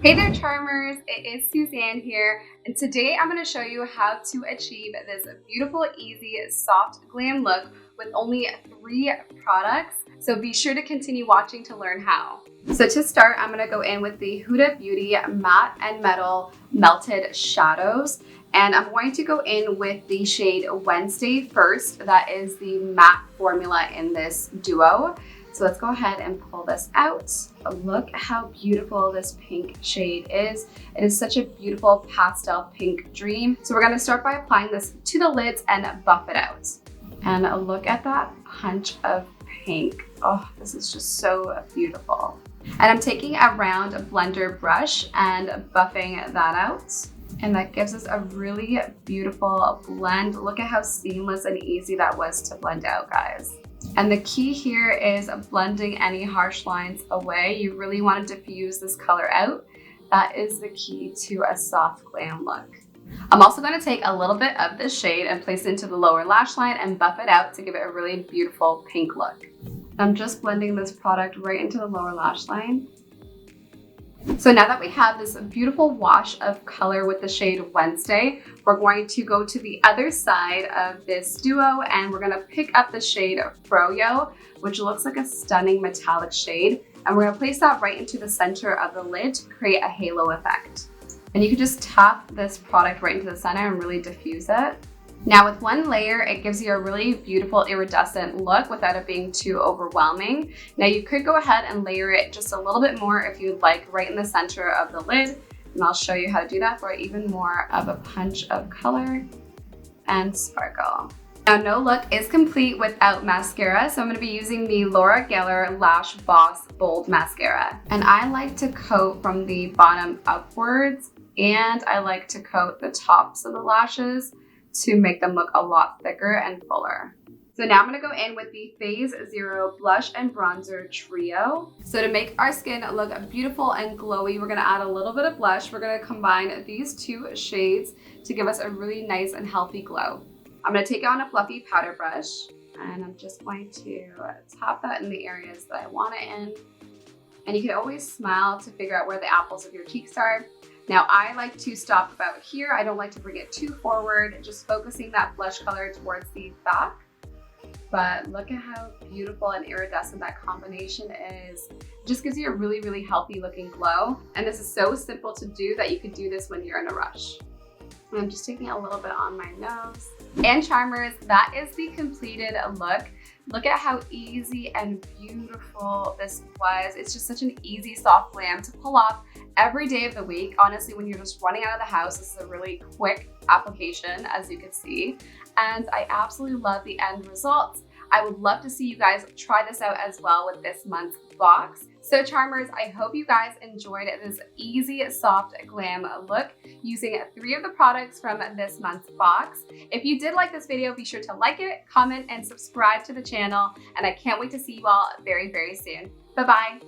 Hey there charmers, it is Suzanne here, and today I'm going to show you how to achieve this beautiful, easy, soft glam look with only 3 products. So be sure to continue watching to learn how. So to start, I'm going to go in with the Huda Beauty Matte and Metal Melted Shadows. And I'm going to go in with the shade Wednesday first. That is the matte formula in this duo. So let's go ahead and pull this out. Look how beautiful this pink shade is. It is such a beautiful pastel pink dream. So we're gonna start by applying this to the lids and buff it out. And look at that punch of pink. Oh, this is just so beautiful. And I'm taking a round blender brush and buffing that out. And that gives us a really beautiful blend. Look at how seamless and easy that was to blend out, guys. And the key here is blending any harsh lines away. You really want to diffuse this color out. That is the key to a soft glam look. I'm also going to take a little bit of this shade and place it into the lower lash line and buff it out to give it a really beautiful pink look. I'm just blending this product right into the lower lash line. So now that we have this beautiful wash of color with the shade Wednesday, we're going to go to the other side of this duo and we're going to pick up the shade Froyo, which looks like a stunning metallic shade. And we're going to place that right into the center of the lid to create a halo effect. And you can just tap this product right into the center and really diffuse it. Now with one layer, it gives you a really beautiful iridescent look without it being too overwhelming. Now you could go ahead and layer it just a little bit more if you'd like right in the center of the lid. And I'll show you how to do that for even more of a punch of color and sparkle. Now no look is complete without mascara, so I'm going to be using the Laura Geller LashBOSS Bold Mascara. And I like to coat from the bottom upwards, and I like to coat the tops of the lashes to make them look a lot thicker and fuller. So now I'm going to go in with the Phase Zero Blush and Bronzer Trio. So to make our skin look beautiful and glowy, we're going to add a little bit of blush. We're going to combine these 2 shades to give us a really nice and healthy glow. I'm going to take on a fluffy powder brush and I'm just going to tap that in the areas that I want it in. And you can always smile to figure out where the apples of your cheeks are. Now I like to stop about here. I don't like to bring it too forward, just focusing that blush color towards the back. But look at how beautiful and iridescent that combination is. It just gives you a really, really healthy looking glow. And this is so simple to do that you could do this when you're in a rush. And I'm just taking a little bit on my nose. And charmers, that is the completed look. Look at how easy and beautiful this was. It's just such an easy soft glam to pull off every day of the week. Honestly, when you're just running out of the house, this is a really quick application, as you can see. And I absolutely love the end results. I would love to see you guys try this out as well with this month's box. So charmers, I hope you guys enjoyed this easy, soft glam look using 3 of the products from this month's box. If you did like this video, be sure to like it, comment, and subscribe to the channel. And I can't wait to see you all very, very soon. Bye-bye.